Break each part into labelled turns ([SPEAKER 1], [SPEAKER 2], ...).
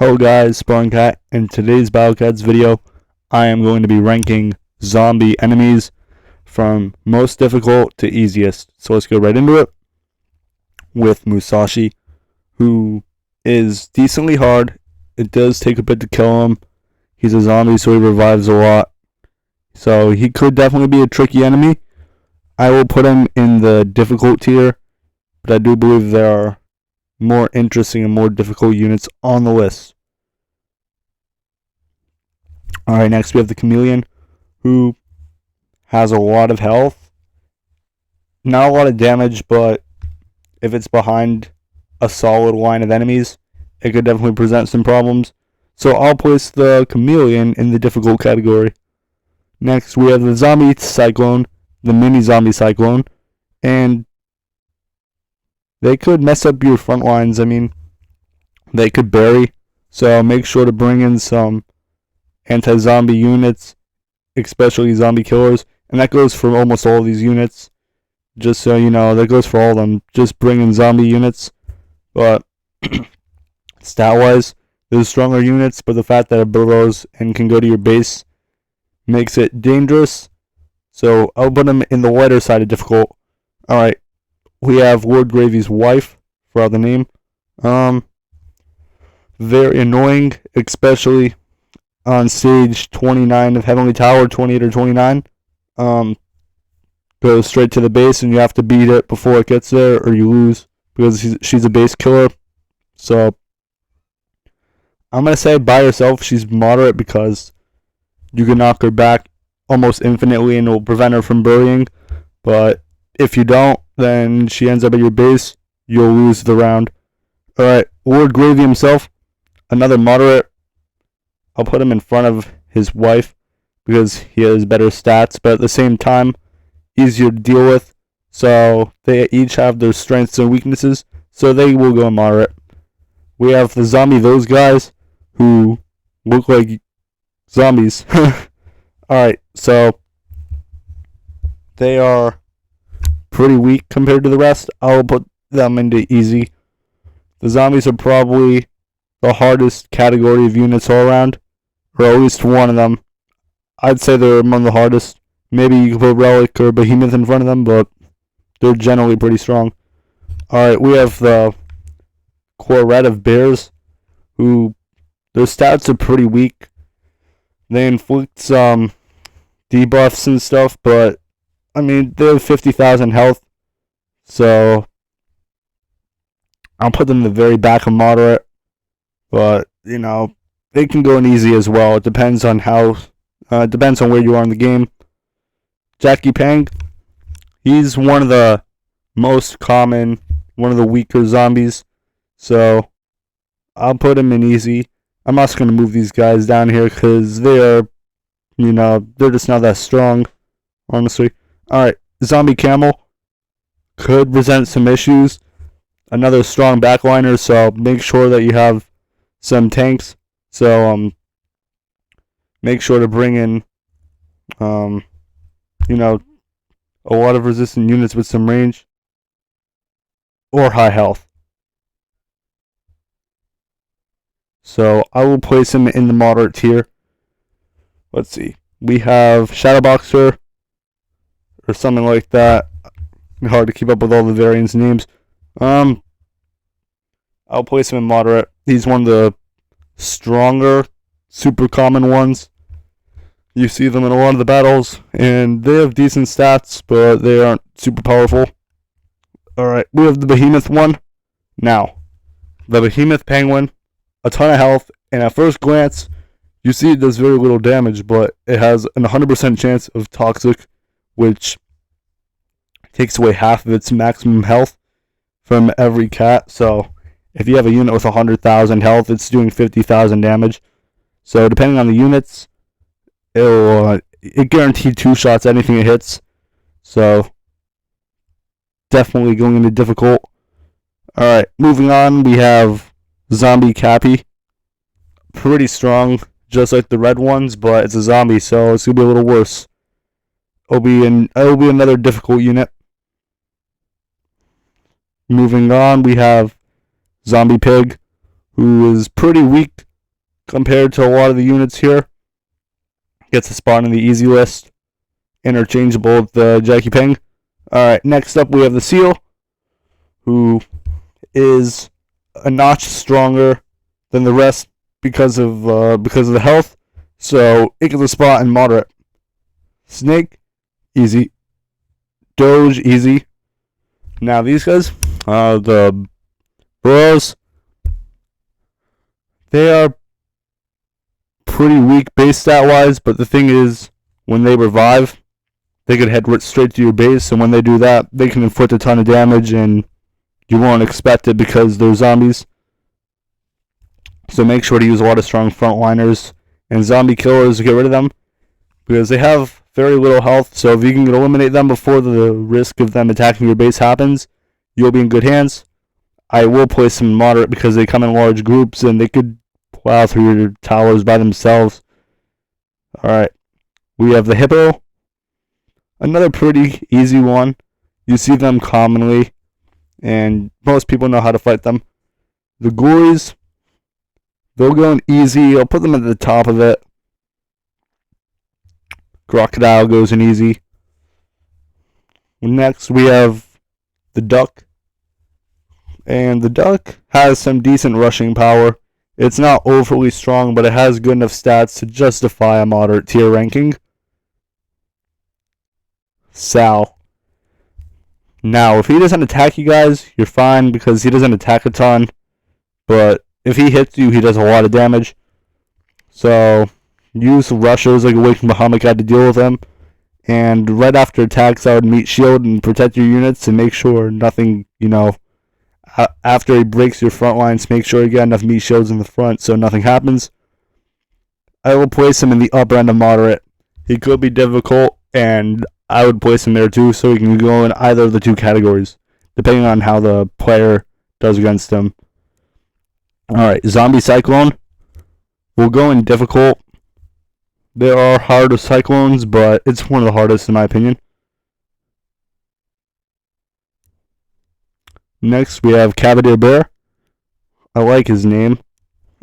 [SPEAKER 1] Hello guys, Spawncat. In today's Battlecats video, I am going to be ranking zombie enemies from most difficult to easiest. So let's go right into it with Musashi, who is decently hard. It does take a bit to kill him. He's a zombie, so he revives a lot. So he could definitely be a tricky enemy. I will put him in the difficult tier, but I do believe there are more interesting and more difficult units on the list. Alright, next we have the Chameleon, who has a lot of health. Not a lot of damage, but if it's behind a solid line of enemies, it could definitely present some problems. So I'll place the Chameleon in the difficult category. Next we have the zombie Cyclone, the mini zombie Cyclone, and they could mess up your front lines. I mean, they could bury, so make sure to bring in some anti-zombie units, especially zombie killers, and that goes for almost all of these units. Just so you know, that goes for all of them. Just bring in zombie units, but stat-wise, there's stronger units, but the fact that it burrows and can go to your base makes it dangerous. So I'll put them in the lighter side of difficult. Alright, we have Lord Gravy's wife, for the name. Very annoying, especially on stage 29 of Heavenly Tower, 28 or 29. Goes straight to the base and you have to beat it before it gets there or you lose, because she's a base killer. So I'm going to say by herself she's moderate, because you can knock her back almost infinitely and it will prevent her from burying. But if you don't, then she ends up at your base, you'll lose the round. Alright, Lord Gravy himself, another moderate. I'll put him in front of his wife because he has better stats, but at the same time, easier to deal with. So they each have their strengths and weaknesses, so they will go moderate. We have the zombie those guys who look like zombies. Alright, so they are pretty weak compared to the rest. I'll put them into easy. The zombies are probably the hardest category of units all around, or at least one of them. I'd say they're among the hardest. Maybe you could put Relic or Behemoth in front of them, but they're generally pretty strong. Alright, we have the Quartet of Bears, who their stats are pretty weak. They inflict some debuffs and stuff, but I mean, they have 50,000 health, so I'll put them in the very back of moderate. But, you know, they can go in easy as well. It depends on depends on where you are in the game. Jackie Pang, he's one of the most common, one of the weaker zombies, so I'll put him in easy. I'm also going to move these guys down here because they are, you know, they're just not that strong, honestly. Alright, Zombie Camel could present some issues. Another strong backliner, so make sure that you have some tanks. So, make sure to bring in, you know, a lot of resistant units with some range or high health. So, I will place him in the moderate tier. Let's see. We have Shadowboxer, or something like that. Hard to keep up with all the variants names. I'll place him in moderate. He's one of the stronger, super common ones. You see them in a lot of the battles, and they have decent stats, but they aren't super powerful. Alright, we have the Behemoth one. Now, the Behemoth Penguin, a ton of health, and at first glance, you see it does very little damage, but it has an 100% chance of Toxic, which takes away half of its maximum health from every cat. So if you have a unit with 100,000 health, it's doing 50,000 damage. So depending on the units, it guaranteed 2 shots anything it hits. So definitely going into difficult. Alright, moving on, we have Zombie Cappy. Pretty strong, just like the red ones, but it's a zombie, so it's going to be a little worse. It'll be another difficult unit. Moving on, we have Zombie Pig, who is pretty weak compared to a lot of the units here. Gets a spot in the easy list. Interchangeable with the Jackie Ping. Alright, next up we have the Seal, who is a notch stronger than the rest because of the health. So it gets a spot in moderate. Snake, easy. Doge, easy. Now these guys, the Bros, they are pretty weak base stat wise, but the thing is, when they revive, they could head straight to your base, and when they do that, they can inflict a ton of damage, and you won't expect it because they're zombies. So make sure to use a lot of strong frontliners and zombie killers to get rid of them, because they have very little health. So if you can eliminate them before the risk of them attacking your base happens, you'll be in good hands. I will place them in moderate because they come in large groups and they could plow through your towers by themselves. Alright, we have the Hippo. Another pretty easy one. You see them commonly, and most people know how to fight them. The Ghoulies, they'll go in easy. I'll put them at the top of it. Crocodile goes in easy. Next, we have the Duck. And the Duck has some decent rushing power. It's not overly strong, but it has good enough stats to justify a moderate tier ranking. Sal. Now, if he doesn't attack you guys, you're fine because he doesn't attack a ton. But if he hits you, he does a lot of damage. So, use rushers like Awakened Bahamut to deal with him. And right after attacks, I would meet shield and protect your units and make sure nothing, after he breaks your front lines, make sure you get enough meat shields in the front so nothing happens. I will place him in the upper end of moderate. He could be difficult, and I would place him there too, so he can go in either of the two categories, depending on how the player does against him. Alright, Zombie Cyclone will go in difficult. There are harder Cyclones, but it's one of the hardest in my opinion. Next, we have Cavalier Bear. I like his name.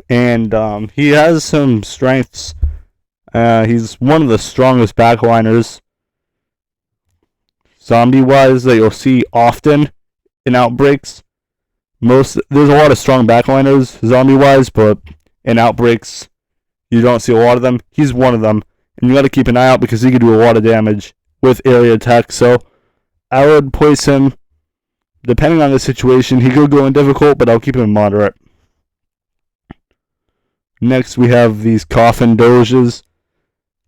[SPEAKER 1] And he has some strengths. He's one of the strongest backliners, zombie-wise, that you'll see often in outbreaks. There's a lot of strong backliners, zombie-wise, but in outbreaks, you don't see a lot of them. He's one of them. And you got to keep an eye out because he can do a lot of damage with area attack. So I would place him, depending on the situation. He could go in difficult, but I'll keep him in moderate. Next, we have these Coffin Dozes.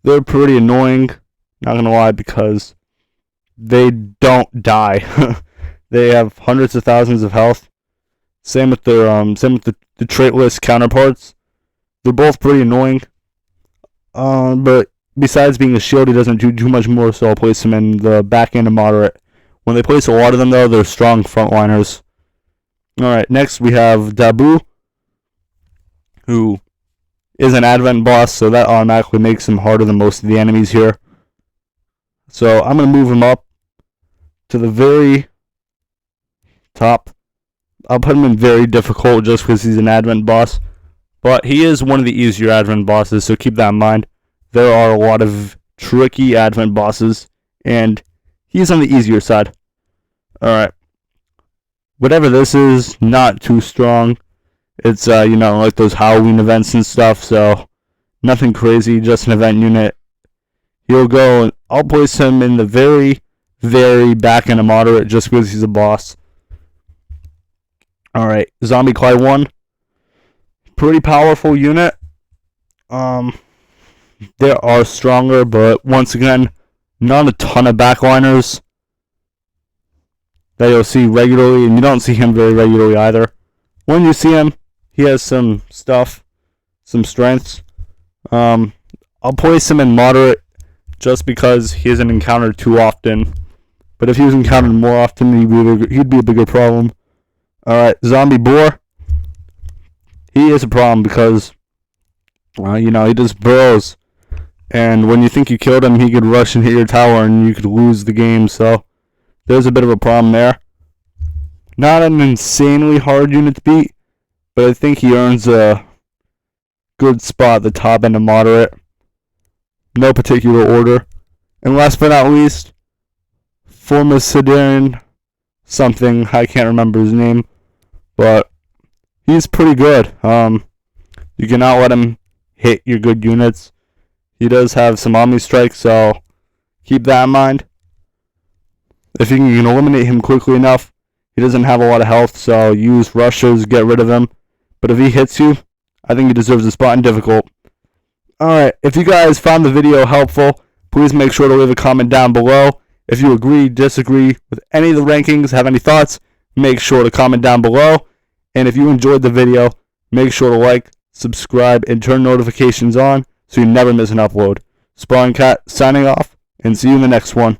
[SPEAKER 1] They're pretty annoying, not gonna lie, because they don't die. They have hundreds of thousands of health. Same with their the traitless counterparts. They're both pretty annoying. But besides being a shield, he doesn't do too much more, so I'll place him in the back end of moderate. When they place a lot of them, though, they're strong frontliners. Alright, next we have Dabu, who is an Advent boss, so that automatically makes him harder than most of the enemies here. So I'm going to move him up to the very top. I'll put him in very difficult just because he's an Advent boss. But he is one of the easier Advent bosses, so keep that in mind. There are a lot of tricky Advent bosses, and he's on the easier side. Alright. Whatever this is, not too strong. It's, like those Halloween events and stuff, so nothing crazy, just an event unit. He'll go, I'll place him in the very, very back end of moderate just because he's a boss. Alright, Zombie Clyde 1. Pretty powerful unit. There are stronger, but once again, not a ton of backliners that you'll see regularly, and you don't see him very regularly either. When you see him, he has some stuff, some strengths. I'll place him in moderate just because he isn't encountered too often. But if he was encountered more often, he'd be a bigger problem. Alright, Zombie Boar. He is a problem because, he just burrows. And when you think you killed him, he could rush and hit your tower and you could lose the game. So there's a bit of a problem there. Not an insanely hard unit to beat, but I think he earns a good spot at the top and a moderate. No particular order. And last but not least, Formicidian something. I can't remember his name, but he's pretty good. You cannot let him hit your good units. He does have some Omni Strike, so keep that in mind. If you can eliminate him quickly enough, he doesn't have a lot of health, so use rushes, get rid of him. But if he hits you, I think he deserves a spot in difficult. Alright, if you guys found the video helpful, please make sure to leave a comment down below. If you agree, disagree with any of the rankings, have any thoughts, make sure to comment down below. And if you enjoyed the video, make sure to like, subscribe, and turn notifications on so you never miss an upload. Spawn Cat signing off, and see you in the next one.